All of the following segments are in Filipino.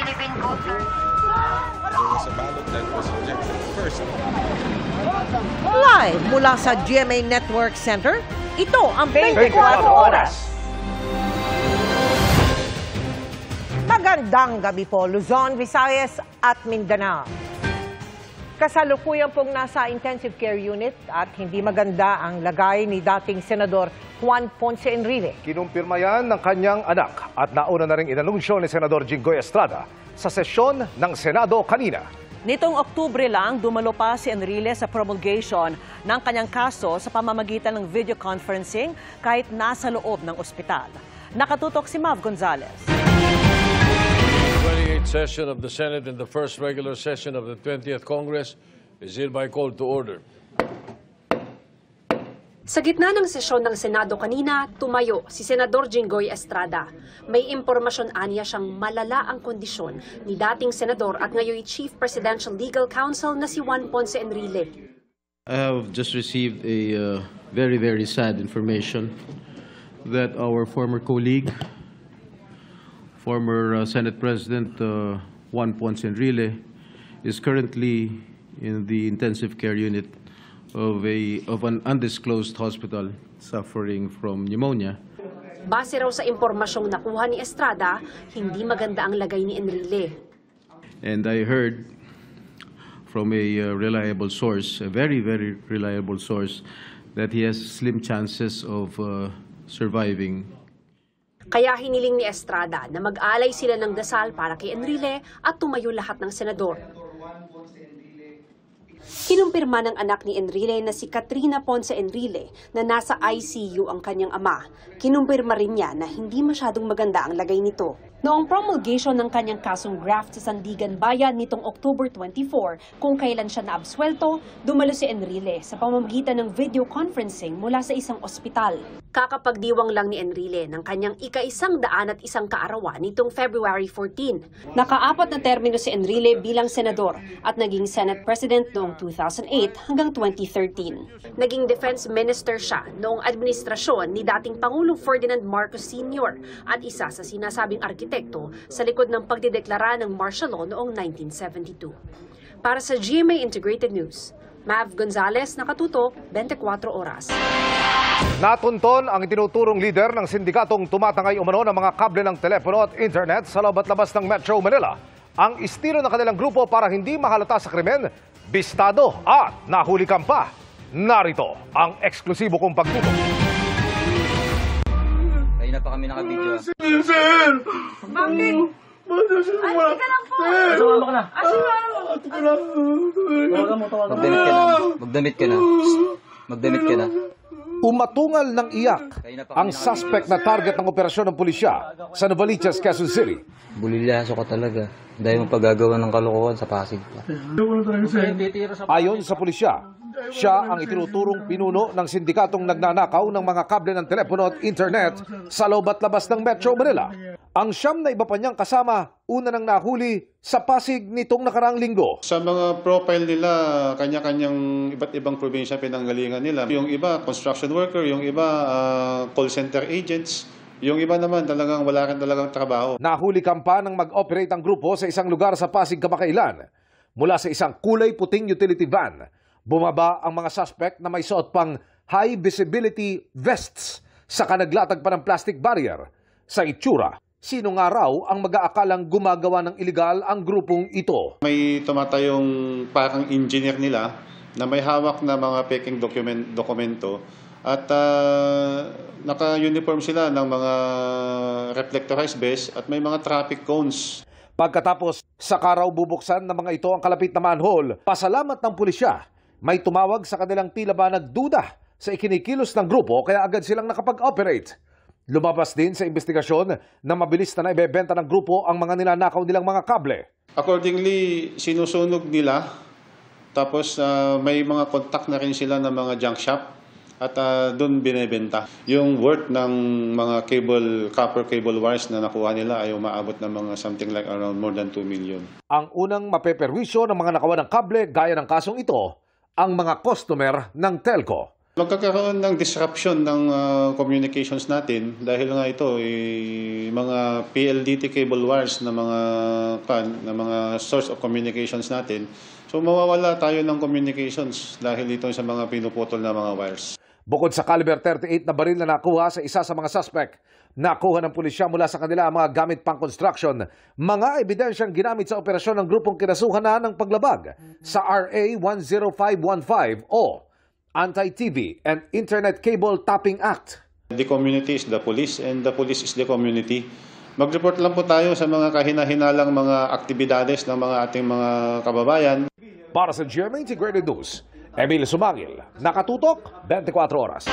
living voters. There was a ballot that was rejected first. Live mula sa GMA Network Center, ito ang 24 Oras. Magandang gabi po, Luzon, Visayas at Mindanao. Kasalukuyan pong nasa intensive care unit at hindi maganda ang lagay ni dating Senador Juan Ponce Enrile. Kinumpirma yan ng kanyang anak at nauna na rin inanunsyo ni Senador Jinggoy Estrada sa sesyon ng Senado kanina. Nitong Oktubre lang, dumalo pa si Enrile sa promulgation ng kanyang kaso sa pamamagitan ng video conferencing kahit nasa loob ng ospital. Nakatutok si Mav Gonzalez. 28th session of the Senate and the first regular session of the 20th Congress is hereby called to order. Sa gitna ng sesyon ng Senado kanina, tumayo si Senador Jinggoy Estrada. May impormasyon aniya siyang malala ang kondisyon ni dating Senador at ngayon Chief Presidential Legal Counsel na si Juan Ponce Enrile. I have just received a very sad information that our former colleague, former Senate President Juan Ponce Enrile, is currently in the intensive care unit of an undisclosed hospital suffering from pneumonia. Base raw sa impormasyong nakuha ni Estrada, hindi maganda ang lagay ni Enrile. And I heard from a reliable source, a very reliable source, that he has slim chances of surviving. Kaya hiniling ni Estrada na mag-alay sila ng dasal para kay Enrile at tumayo lahat ng senador. Kinumpirma ng anak ni Enrile na si Katrina Ponce Enrile na nasa ICU ang kanyang ama. Kinumpirma rin niya na hindi masyadong maganda ang lagay nito. Noong promulgation ng kanyang kasong graft sa Sandigan Bayan nitong October 24, kung kailan siya naabswelto, dumalo si Enrile sa pamamagitan ng video conferencing mula sa isang ospital. Kakapagdiwang lang ni Enrile ng kanyang ika-101 kaarawan nitong February 14. Nakaapat na termino si Enrile bilang senador at naging Senate President noong 2008 hanggang 2013. Naging Defense Minister siya noong administrasyon ni dating Pangulong Ferdinand Marcos Sr. at isa sa sinasabing arkitekto sa likod ng pagdideklara ng martial law noong 1972. Para sa GMA Integrated News, Mav Gonzalez, nakatutok, 24 Oras. Natunton ang itinuturong lider ng sindikatong tumatangay umano ng mga kable ng telepono at internet sa loob at labas ng Metro Manila. Ang estilo ng kanilang grupo para hindi mahalata sa krimen, bistado at nahulikan pa. Narito ang eksklusibo kong pagtutok. Kaya na pa kami nakabidyo. Sir! Bakit? Ay, ka lang po! Asama ka na. Asama ka na. Magdamit ka na. Magdamit ka na. Umatungal ng iyak ang suspect na target ng operasyon ng pulisya sa Novaliches, Quezon City. Bulilyaso ka talaga. Dahil mo paggagawa ng kalokohan sa Pasig pa. Ayon sa pulisya, siya ang itinuturong pinuno ng sindikatong nagnanakaw ng mga kable ng telepono at internet sa loob at labas ng Metro Manila. Ang siyam na iba pa niyang kasama, una nang nahuli sa Pasig nitong nakaraang linggo. Sa mga profile nila, kanya-kanyang iba't ibang probinsya pinanggalingan nila. Yung iba, construction worker, yung iba, call center agents. Yung iba naman talagang wala rin talagang trabaho. Nahuli pa ng mag-operate ang grupo sa isang lugar sa Pasig kamakailan. Mula sa isang kulay puting utility van, bumaba ang mga suspect na may suot pang high visibility vests sa kanaglatag pa ng plastic barrier. Sa itsura, sino nga raw ang mag-aakalang gumagawa ng iligal ang grupong ito? May tumatayong parang engineer nila na may hawak na mga peking dokumento at naka-uniform sila ng mga reflectorized vest at may mga traffic cones. Pagkatapos sa karaw bubuksan ng mga ito ang kalapit na manhole, pasalamat ng pulisya, may tumawag sa kanilang tila ba nagduda sa ikinikilos ng grupo kaya agad silang nakapag-operate. Lumabas din sa investigasyon na mabilis na ibebenta ng grupo ang mga nilanakaw nilang mga kable. Accordingly, sinusunog nila tapos may mga contact na rin sila ng mga junk shop at doon binebenta. Yung worth ng mga copper cable wires na nakuha nila ay umaabot ng mga something like around more than 2 million. Ang unang mapeperwisyo ng mga nakawan ng kable gaya ng kasong ito, ang mga customer ng telco. Magkakaroon ng disruption ng communications natin dahil nga ito mga PLDT cable wires na mga source of communications natin. So mawawala tayo ng communications dahil dito sa mga pinuputol na mga wires. Bukod sa caliber 38 na baril na nakuha sa isa sa mga suspect, nakuha ng pulisya mula sa kanila ang mga gamit pang construction, mga ebidensyang ginamit sa operasyon ng grupong kinasuhan na ng paglabag sa RA 10515 o Anti-TV and Internet Cable Tapping Act. The community is the police and the police is the community. Mag-report lang po tayo sa mga kahina-hinalang mga aktibidades ng mga ating mga kababayan. Para sa GMA Integrated News, Emil Sumangil, nakatutok 24 oras.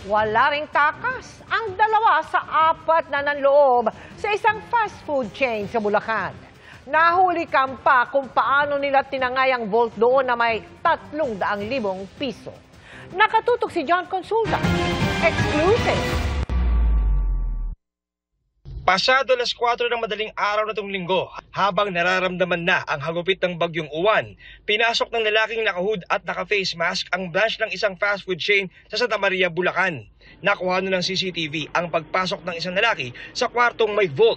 Wala ring takas ang 2 sa 4 na nanloob sa isang fast food chain sa Bulacan. Nahuli pa kung paano nila tinangay ang vault doon na may 300,000 piso. Nakatutok si John Consulta. Exclusive. Pasado alas 4 ng madaling araw na itong linggo, habang nararamdaman na ang hagupit ng bagyong uwan, pinasok ng lalaking nakahood at naka-face mask ang branch ng isang fast food chain sa Santa Maria, Bulacan. Nakuha ng CCTV ang pagpasok ng isang lalaki sa kwartong may vault.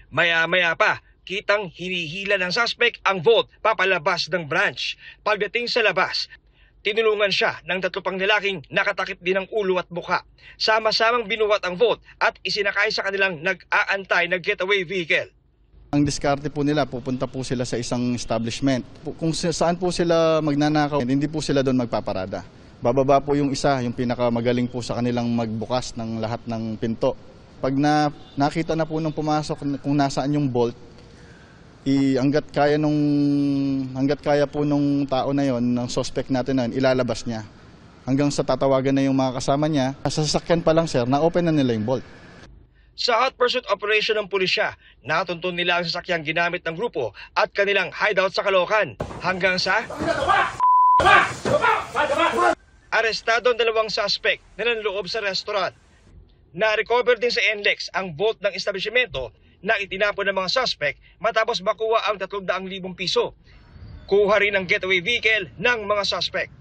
Maya-maya pa, kitang hinihila ng suspect ang vault papalabas ng branch. Pagdating sa labas, tinulungan siya ng 3 pang lalaking nakatakip din ng ulo at mukha. Sama-samang binuhat ang vault at isinakay sa kanilang nag-aantay na getaway vehicle. Ang diskarte po nila, pupunta po sila sa isang establishment. Kung saan po sila magnanakaw, hindi po sila doon magpaparada. Bababa po yung isa, yung pinakamagaling po sa kanilang magbukas ng lahat ng pinto. Pag nakita na po nung pumasok kung nasaan yung vault, hanggat kaya po nung tao na yon, ng suspect natin na yun, ilalabas niya. Hanggang sa tatawagan na yung mga kasama niya, sa sasakyan pa lang sir, na-open na nila yung vault. Sa hot pursuit operation ng pulisya, natuntun nila ang sasakyang ginamit ng grupo at kanilang hideout sa Caloocan. Hanggang sa arestado ang 2 suspect na nanloob sa restaurant. Na-recover din sa NLEX ang vault ng establishmento na itinapon ng mga suspect matapos makuha ang 300,000 piso. Kuha rin ang getaway vehicle ng mga suspect.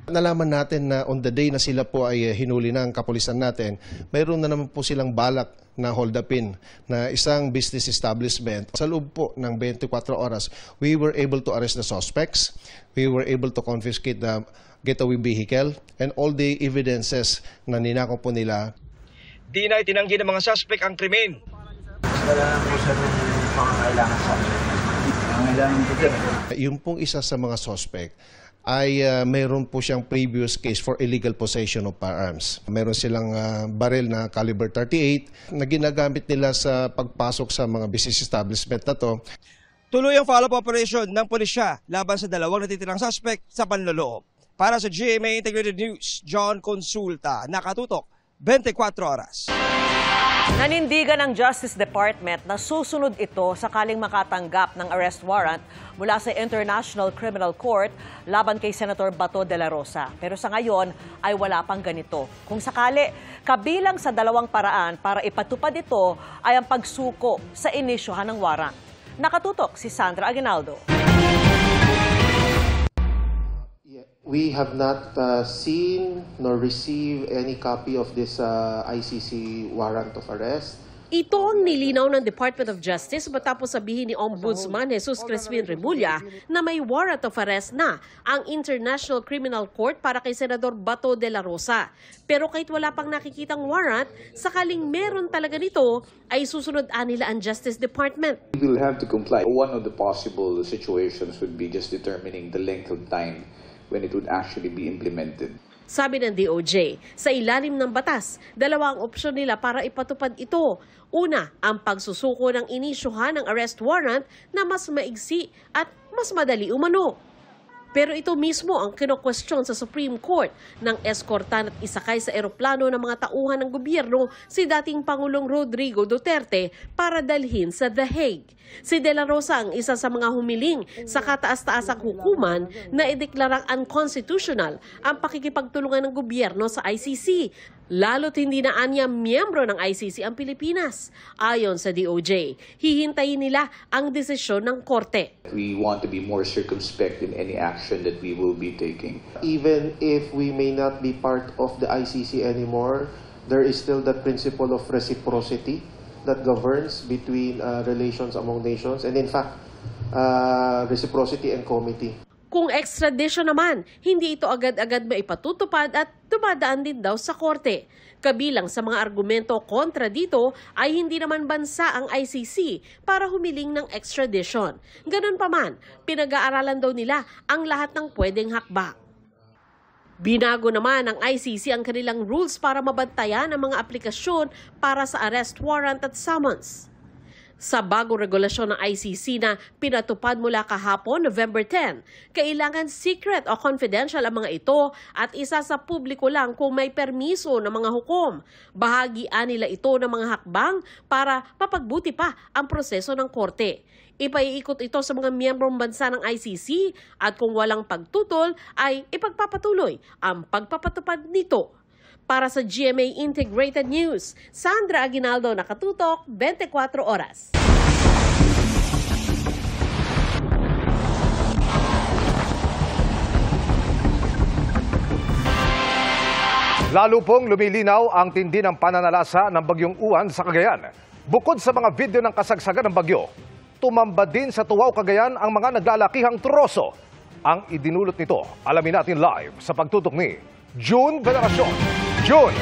Nalaman natin na on the day na sila po ay hinuli ng kapulisan natin, mayroon na naman po silang balak na hold upin na isang business establishment. Sa loob po ng 24 oras, we were able to arrest the suspects, we were able to confiscate the getaway vehicle, and all the evidences na ninakaw po nila. Di na itinanggi ng mga suspect ang krimen. Wala na po siya ng pangangailangan sa amin. Pangangailangan po siya. Yung pong isa sa mga suspect ay mayroon po siyang previous case for illegal possession of firearms. Mayroon silang baril na caliber 38 na ginagamit nila sa pagpasok sa mga business establishment na to. Tuloy ang follow-up operation ng pulisya laban sa 2 natitirang suspect sa panloloob. Para sa GMA Integrated News, John Consulta, nakatutok 24 oras. Nanindigan ng Justice Department na susunod ito sakaling makatanggap ng arrest warrant mula sa International Criminal Court laban kay Senator Bato de la Rosa. Pero sa ngayon ay wala pang ganito. Kung sakali, kabilang sa 2 paraan para ipatupad ito ay ang pagsuko sa inisyuhan ng warrant. Nakatutok si Sandra Aguinaldo. We have not seen nor received any copy of this ICC warrant of arrest. Ito ang nilinaw ng Department of Justice matapos sabihin ni Ombudsman Jesus Crispin Remulla na may warrant of arrest na ang International Criminal Court para kay Senador Bato de la Rosa. Pero kahit wala pang nakikitang warrant, sakaling meron talaga nito, ay susunod nila ang Justice Department. We will have to comply. One of the possible situations would be just determining the length of time when it would actually be implemented. Sabi ng DOJ, sa ilalim ng batas, 2 ang opsyon nila para ipatupad ito. Una, ang pagsusuko ng inisyuhan ng arrest warrant na mas maigsi at mas madali umano. Pero ito mismo ang kino-question sa Supreme Court ng eskortan at isakay sa eroplano ng mga tauhan ng gobyerno si dating Pangulong Rodrigo Duterte para dalhin sa The Hague. Si De La Rosa ang isa sa mga humiling sa kataas-taasang hukuman na ideklarang unconstitutional ang pakikipagtulungan ng gobyerno sa ICC. Lalo't hindi na anya miyembro ng ICC ang Pilipinas. Ayon sa DOJ, hihintayin nila ang desisyon ng korte. We want to be more circumspect in any action that we will be taking. Even if we may not be part of the ICC anymore, there is still the principle of reciprocity that governs between relations among nations, and in fact, reciprocity and comity. Kung extradition naman, hindi ito agad-agad maipatutupad at dumadaan din daw sa korte. Kabilang sa mga argumento kontra dito ay hindi naman bansa ang ICC para humiling ng extradition. Ganun pa man, pinag-aaralan daw nila ang lahat ng pwedeng hakbang. Binago naman ng ICC ang kanilang rules para mabantayan ang mga aplikasyon para sa arrest warrant at summons. Sa bagong regulasyon ng ICC na pinatupad mula kahapon, November 10, kailangan secret o confidential ang mga ito at isa sa publiko lang kung may permiso ng mga hukom. Bahagian nila ito ng mga hakbang para mapagbuti pa ang proseso ng korte. Ipaiikot ito sa mga miyembrong bansa ng ICC at kung walang pagtutol ay ipagpapatuloy ang pagpapatupad nito. Para sa GMA Integrated News, Sandra Aguinaldo, nakatutok, 24 oras. Lalo pong lumilinaw ang tindi ng pananalasa ng Bagyong Uwan sa Cagayan. Bukod sa mga video ng kasagsagan ng bagyo, tumamba din sa Tuwao, Cagayan ang mga naglalakihang troso. Ang idinulot nito, alamin natin live sa pagtutok ni June Veneracion. June!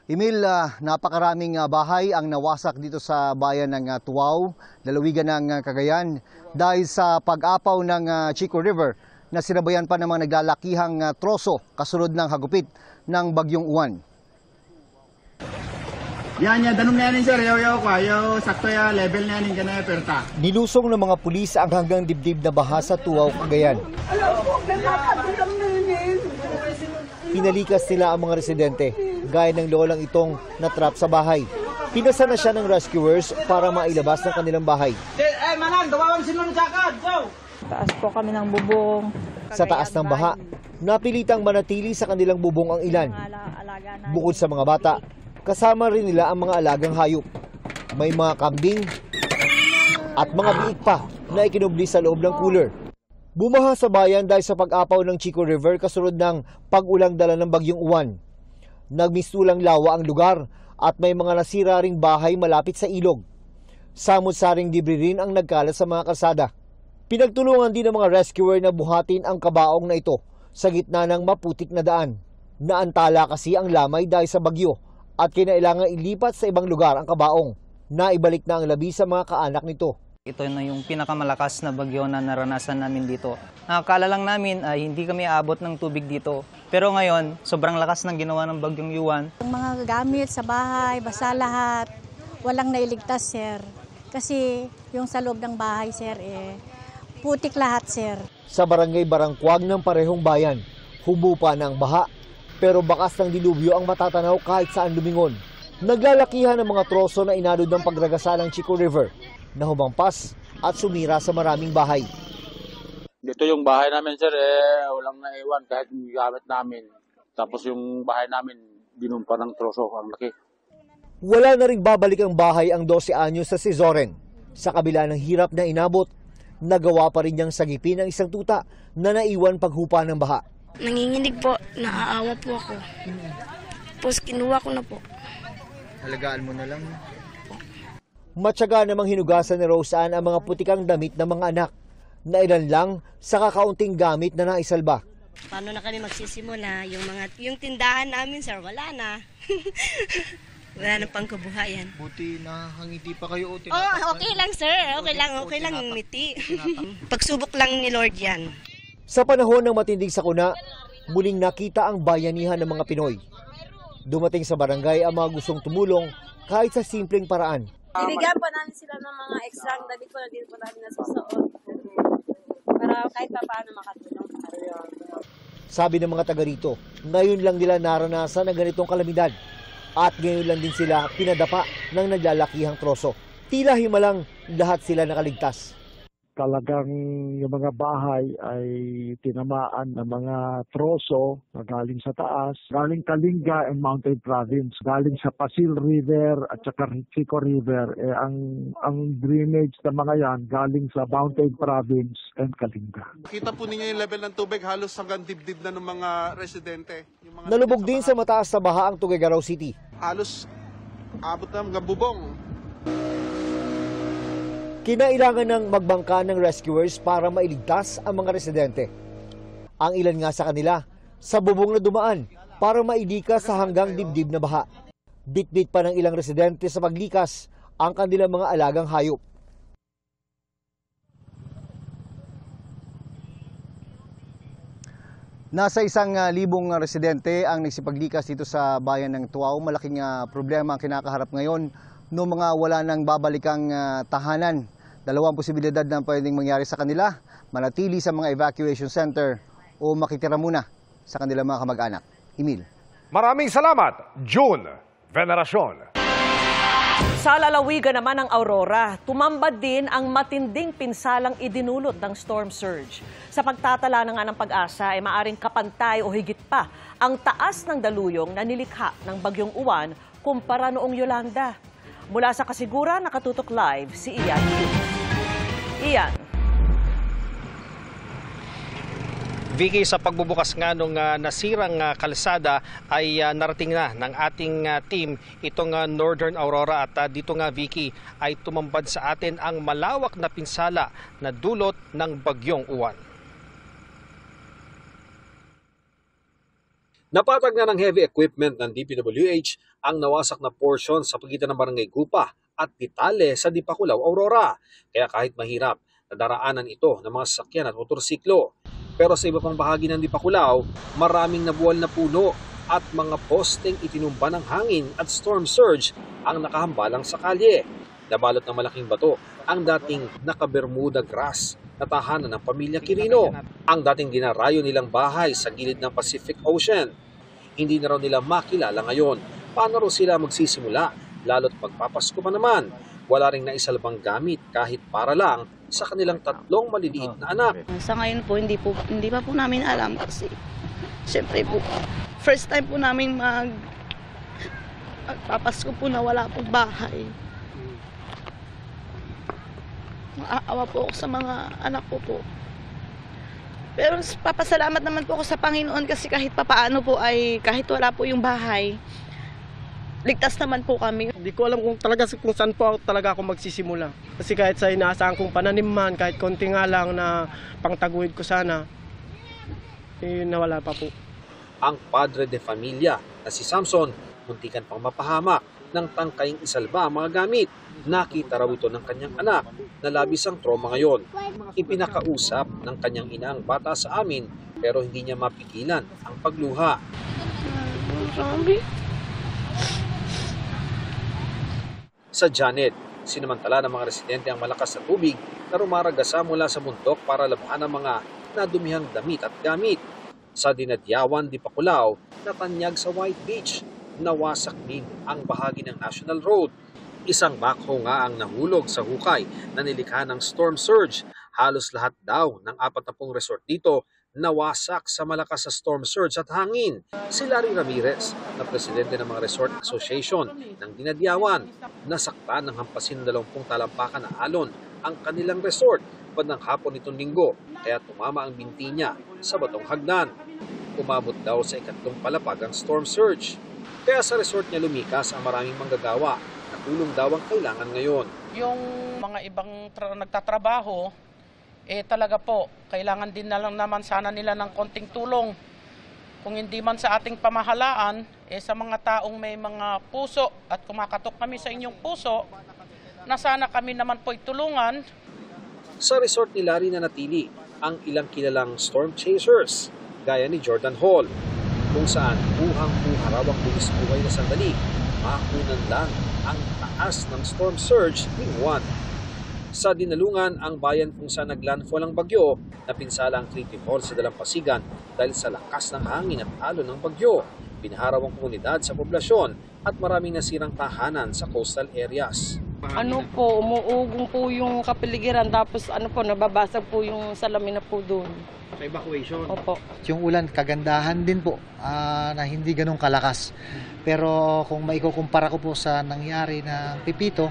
Emil, napakaraming bahay ang nawasak dito sa bayan ng Tuwao, lalawigan ng Cagayan, dahil sa pag-apaw ng Chico River na sinabayan pa ng mga naglalakihang troso kasunod ng hagupit ng Bagyong Uwan. Yan, danong na yanin sir, yaw ka, yaw sakto ya, level na yanin ka na perta. Nilusong ng mga pulis ang hanggang dibdib na baha sa Tuwao, Cagayan. Pinalikas nila ang mga residente, gaya ng lolang itong natrap sa bahay. Pinasa na siya ng rescuers para mailabas ng kanilang bahay. Taas po kami ng bubong. Sa taas ng baha, napilitang manatili sa kanilang bubong ang ilan. Bukod sa mga bata, kasama rin nila ang mga alagang hayop. May mga kambing at mga biik pa na ikinubli sa loob ng cooler. Bumaha sa bayan dahil sa pag-apaw ng Chico River kasunod ng pag-ulang dala ng Bagyong Uwan. Nagmistulang lawa ang lugar at may mga nasira ring bahay malapit sa ilog. Samot-saring debris rin ang nagkalat sa mga kalsada. Pinagtulungan din ng mga rescuer na buhatin ang kabaong na ito sa gitna ng maputik na daan. Naantala kasi ang lamay dahil sa bagyo at kinailangan ilipat sa ibang lugar ang kabaong. Naibalik na ang labi sa mga kaanak nito. Ito na yung pinakamalakas na bagyo na naranasan namin dito. Nakakala lang namin ay hindi kami aabot ng tubig dito. Pero ngayon, sobrang lakas ng ginawa ng Bagyong Uwan. Ang mga gamit sa bahay, basa lahat, walang nailigtas, sir. Kasi yung sa loob ng bahay, sir, putik lahat, sir. Sa barangay Barangkwag ng parehong bayan, hubo pa ng baha. Pero bakas ng dilubyo ang matatanaw kahit saan lumingon. Naglalakihan ng mga troso na inalod ng pagragasa ng Chico River na humampas at sumira sa maraming bahay. Dito yung bahay namin, sir, walang naiwan kahit yung gamit namin. Tapos yung bahay namin, binumpa ng troso, ang laki. Wala na ring babalik ang bahay ang 12 anyos sa Sizoren. Sa kabila ng hirap na inabot, nagawa pa rin niyang sagipin ang isang tuta na naiwan paghupa ng baha. Nanginginig po, naaawa po ako. Tapos kinuha ko na po. Halagaan mo na lang. Matyaga namang hinugasan ni Roseanne ang mga putikang damit ng mga anak na ilan lang sa kakaunting gamit na naisalba. Paano na kami magsisimula? Yung tindahan namin, sir, wala na. Wala na pang kabuhayan. Buti nakangiti pa kayo. Okay lang, sir. Okay lang yung ngiti. Pagsubok lang ni Lord yan. Sa panahon ng matinding sakuna, muling nakita ang bayanihan ng mga Pinoy. Dumating sa barangay ang mga gustong tumulong kahit sa simpleng paraan. Ibigyan po namin sila ng mga extra damit po na din po namin nasusuot. Para kahit pa paano makatulong. Sabi ng mga taga rito, ngayon lang nila naranasan ang ganitong kalamidad. At ngayon lang din sila pinadapa ng naglalakihang troso. Tila himalang lahat sila nakaligtas. talagang yung mga bahay ay tinamaan ng mga troso na galing sa taas, galing Kalinga and Mountain Province, galing sa Pasil River at saka Chico River. Ang drainage ng mga yan galing sa Mountain Province and Kalinga. Kita po ninyo yung level ng tubig halos hanggang dibdib na ng mga residente. Yung mga Nalubog din sa mataas na baha ang Tuguegarao City. halos abot na hanggang bubong. Kinailangan ng magbangka ng rescuers para mailigtas ang mga residente. Ang ilan nga sa kanila, sa bubong na dumaan para mailikas sa hanggang dibdib na baha. Bitbit pa ng ilang residente sa paglikas ang kanilang mga alagang hayop. Nasa 1,000 residente ang nagsipaglikas dito sa bayan ng Tuaw. Malaking problema ang kinakaharap ngayon no mga wala nang babalikang tahanan. Dalawang posibilidad na pwedeng mangyari sa kanila, manatili sa mga evacuation center o makitira muna sa kanilang mga kamag-anak. Emil. Maraming salamat, June Veneracion. Sa lalawigan naman ng Aurora, tumambad din ang matinding pinsalang idinulot ng storm surge. Sa pagtatala na nga ng Pag-asa ay maaring kapantay o higit pa ang taas ng daluyong na nilikha ng Bagyong Uwan kumpara noong Yolanda. Mula sa Kasiguran, nakatutok live si Ian. Ian. Vicky, sa pagbubukas nga nung nasirang kalsada ay narating na ng ating team itong Northern Aurora at dito nga, Vicky, ay tumambad sa atin ang malawak na pinsala na dulot ng Bagyong Uwan. Napatag na ng heavy equipment ng DPWH ang nawasak na portion sa pagitan ng Barangay Gupa at Ditale sa Dipakulaw, Aurora. Kaya kahit mahirap, nadaraanan ito ng mga sasakyan at motorsiklo. Pero sa iba pang bahagi ng Dipakulaw, maraming nabuwal na puno at mga posteng itinumba ng hangin at storm surge ang nakahambalang sa kalye. Nabalot ng malaking bato ang dating naka-Bermuda grass na tahanan ng pamilya Quirino. Ang dating dinarayo nilang bahay sa gilid ng Pacific Ocean. Hindi na raw nila makilala ngayon. Paano raw sila magsisimula? Lalo't pagpapasko pa naman. Wala ring naisalbang gamit kahit para lang sa kanilang 3 maliliit na anak. Sa ngayon po, hindi pa po namin alam kasi syempre po, first time po namin magpapasko po na wala po bahay. Maawa po ako sa mga anak ko po. Pero papasalamat naman po ako sa Panginoon kasi kahit papaano po ay kahit wala po yung bahay, ligtas naman po kami. Hindi ko alam kung saan po talaga ako magsisimula. Kasi kahit sa inaasahan kong pananiman, kahit konti nga lang na pangtaguhid ko sana, nawala pa po. Ang padre de familia na si Samson, muntikan pang mapahamak ng tangkaying isalba ang mga gamit. Nakita raw ito ng kanyang anak na labis ang trauma ngayon. Ipinakausap ng kanyang ina ang bata sa amin pero hindi niya mapigilan ang pagluha. Sa Janet, sinamantala ng mga residente ang malakas na tubig na rumaragasa mula sa bundok para labhan ang mga nadumihang damit at gamit. Sa Dinadyawan, Dipakulaw, natanyag sa White Beach, nawasak din ang bahagi ng National Road. Isang backhoe nga ang nahulog sa hukay na nilikha ng storm surge. Halos lahat daw ng 40 resort dito nawasak sa malakas na storm surge at hangin. Si Larry Ramirez, na presidente ng mga Resort Association ng Dinadyawan, nasaktan ng hampasin 20 talampakan na alon ang kanilang resort bandang hapon nitong linggo, kaya tumama ang binti niya sa batong hagdan. Umabot daw sa 2 palapag ang storm surge. Kaya sa resort niya lumikas ang maraming manggagawa na tulong daw ang kailangan ngayon. Yung mga ibang nagtatrabaho, talaga po, kailangan din na lang naman sana nila ng konting tulong. Kung hindi man sa ating pamahalaan, sa mga taong may mga puso at kumakatok kami sa inyong puso, na sana kami naman po itulungan. Sa resort ni Larry na natili ang ilang kilalang storm chasers, gaya ni Jordan Hall, kung saan buhang-buha raw ang buwis-buhay na sandali, makunan lang ang taas ng storm surge ni Juan. Sa Dinalungan, ang bayan kung saan naglandfall ang bagyo, napinsala ang Trinity Hall sa Dalampasigan dahil sa lakas ng hangin at alon ng bagyo. Pinaharaw ang komunidad sa poblasyon at maraming nasirang tahanan sa coastal areas. Ano po, umuugong po yung kapaligiran tapos nababasag po yung salamin na po doon. Sa evacuation? Opo. Yung ulan, kagandahan din po na hindi ganun kalakas. Pero kung maikukumpara ko po sa nangyari ng Pipito,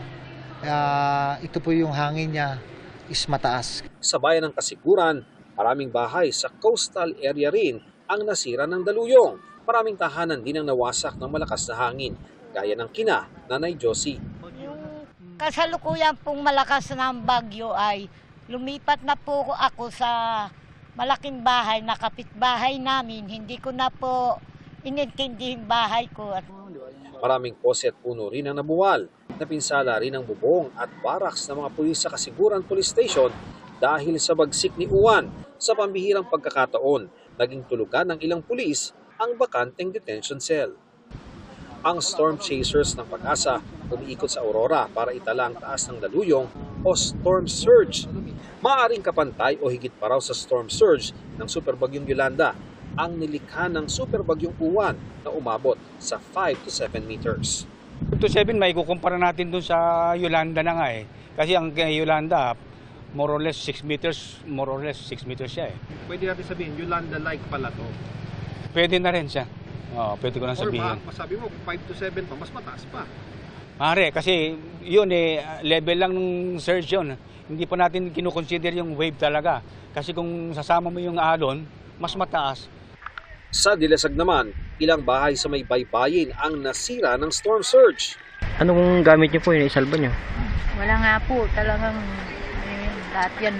ito po yung hangin niya is mataas. Sa bayan ng Kasiguran, maraming bahay sa coastal area rin ang nasira ng daluyong. Maraming tahanan din ang nawasak ng malakas na hangin, gaya ng kina Nanay Josie. Kasalukuyan pong malakas ng bagyo ay lumipat na po ako sa malaking bahay na kapitbahay namin. Hindi ko na po inintindihing bahay ko. Maraming pose at puno rin ang nabuwal. Napinsala rin ang bubong at baraks ng mga pulis sa Kasiguran Police Station dahil sa bagsik ni Uwan. Sa pambihirang pagkakataon, naging tulugan ng ilang pulis ang bakanteng detention cell. Ang storm chasers ng Pag-asa umiikot sa Aurora para itala ang taas ng daluyong o storm surge. Maaring kapantay o higit pa raw sa storm surge ng superbagyong Yolanda ang nilikha ng superbagyong Uwan na umabot sa 5 to 7 meters. 5 to 7 may kukumpara natin dun sa Yolanda na nga eh. Kasi ang Yolanda, more or less 6 meters siya eh. Pwede natin sabihin, Yolanda-like pala to. Pwede na rin siya. Pwede ko nang sabihin. Or masabi mo, 5 to 7 pa, mas mataas pa. Mare, kasi yun level lang ng surge yun. Hindi pa natin kinukonsider yung wave talaga. Kasi kung sasama mo yung alon, mas mataas. Sa Dilasag naman, ilang bahay sa may baybayin ang nasira ng storm surge. Anong gamit niyo po yung isalba niyo? Wala nga po, talagang lahat yan,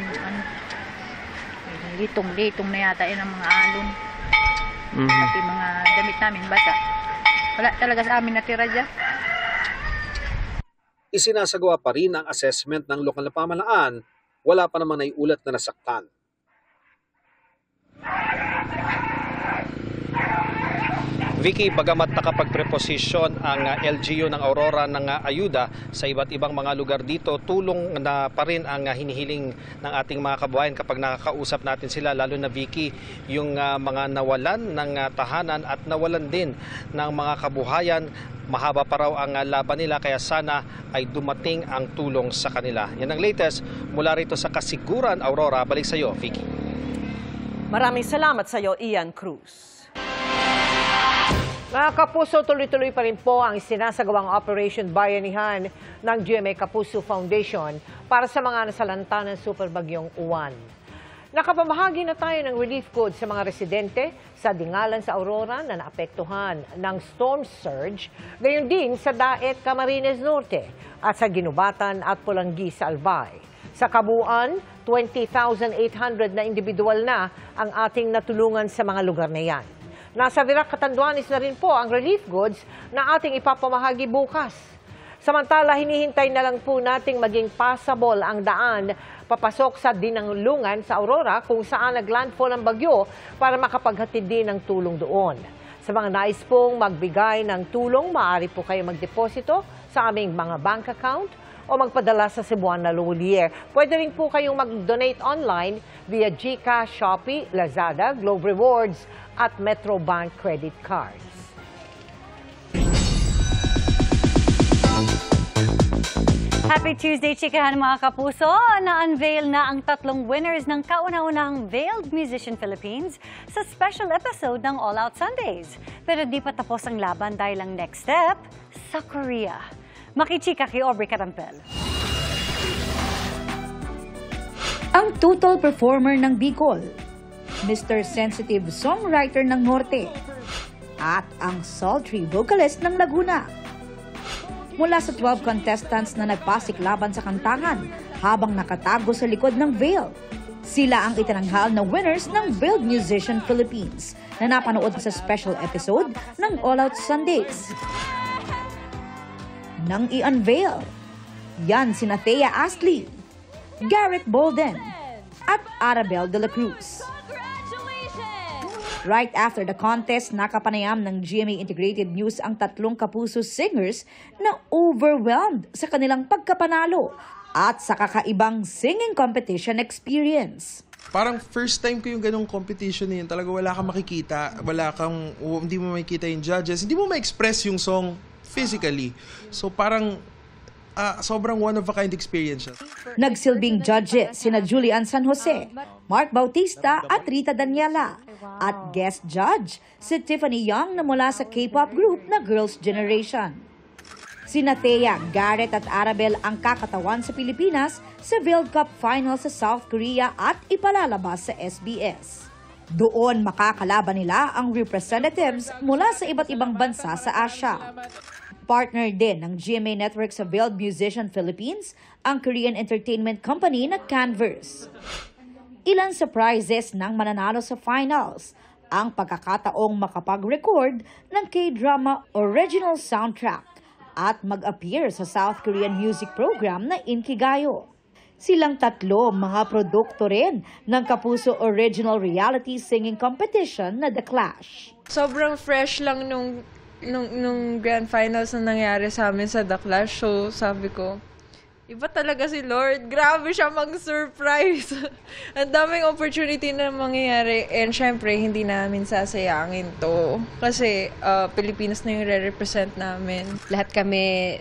litong-litong na yata yan ang mga alon. Pati mga damit namin, bata. Wala talaga sa amin natira dyan. Isinasagawa pa rin ang assessment ng lokal na pamahalaan, wala pa namang naiulat na nasaktan. Vicky, bagamat nakapagpreposisyon ang LGU ng Aurora ng ayuda sa iba't ibang mga lugar dito, tulong na pa rin ang hinihiling ng ating mga kababayan kapag nakakausap natin sila, lalo na Vicky, yung mga nawalan ng tahanan at nawalan din ng mga kabuhayan. Mahaba pa raw ang laban nila, kaya sana ay dumating ang tulong sa kanila. Yan ang latest mula rito sa Kasiguran, Aurora. Balik sa iyo, Vicky. Maraming salamat sa iyo, Ian Cruz. Mga kapuso, tuloy-tuloy pa rin po ang sinasagawang Operation Bayanihan ng GMA Kapuso Foundation para sa mga nasalanta ng superbagyong Uwan. Nakapamahagi na tayo ng relief goods sa mga residente sa Dingalan sa Aurora na naapektuhan ng storm surge, gayon din sa Daet, Camarines Norte at sa Ginubatan at Pulanggi sa Albay. Sa kabuuan, 20,800 na individual na ang ating natulungan sa mga lugar na yan. Nasa Virac, Catanduanes na rin po ang relief goods na ating ipapamahagi bukas. Samantala, hinihintay na lang po nating maging passable ang daan papasok sa Dinanglungan sa Aurora kung saan naglandfall ang bagyo para makapaghatid din ng tulong doon. Sa mga nais pong magbigay ng tulong, maaari po kayo magdeposito sa aming mga bank account o magpadala sa Cebuana Lolier. Pwede rin po kayong mag-donate online via GCash, Shopee, Lazada, Globe Rewards at Metrobank credit cards. Happy Tuesday, chikahan mga kapuso! Na-unveil na ang 3 winners ng kauna-unahang Veiled Musician Philippines sa special episode ng All Out Sundays. Pero di pa tapos ang laban dahil ang next step sa Korea. Makichika kay Aubrey Carampel. Ang total performer ng Bicol, Mr. Sensitive Songwriter ng Norte, at ang sultry vocalist ng Laguna. Mula sa 12 contestants na nagpasiklaban sa kantahan habang nakatago sa likod ng veil, sila ang itinanghal na winners ng Veiled Musician Philippines na napanood sa special episode ng All Out Sundays. Nang i-unveil, yan sina Thea Astley, Garrett Bolden, at Arabel de la Cruz. Right after the contest, nakapanayam ng GMA Integrated News ang 3 Kapuso singers na overwhelmed sa kanilang pagkapanalo at sa kakaibang singing competition experience. Parang first time ko yung ganong competition na yun. Talaga wala kang makikita, hindi mo makikita yung judges, hindi mo ma-express yung song physically. So parang sobrang one-of-a-kind experience siya. Nagsilbing judges sina Julian San Jose, Mark Bautista at Rita Daniela. At guest judge si Tiffany Young na mula sa K-pop group na Girls' Generation. Sina Thea, Garrett at Arabel ang kakatawan sa Pilipinas sa World Cup Final sa South Korea at ipalalabas sa SBS. Doon makakalaban nila ang representatives mula sa iba't ibang bansa sa Asia. Partner din ng GMA Network sa Veiled Musician Philippines ang Korean entertainment company na Canverse. Ilan sa prizes ng mananalo sa finals, ang pagkakataong makapag-record ng K-drama original soundtrack at mag-appear sa South Korean music program na Inkigayo. Silang tatlo mga produkto rin ng Kapuso Original Reality Singing Competition na The Clash. Sobrang fresh lang nung grand finals na nangyari sa amin sa The Clash. So sabi ko, iba talaga si Lord. Grabe siya mag-surprise. Ang daming opportunity na mangyayari. And syempre, hindi namin sasayangin to. Kasi Pilipinas na yung re-represent namin. Lahat kami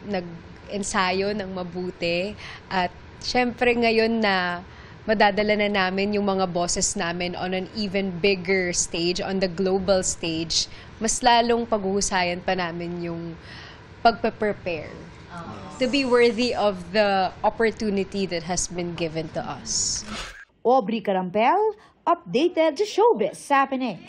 nag-ensayo ng mabuti. At syempre ngayon na madadala na namin yung mga bosses namin on an even bigger stage, on the global stage, mas lalong paghuhusayan pa namin yung pagpe-prepare. To be worthy of the opportunity that has been given to us. Aubrey Carampel, updated sa Showbiz Happening.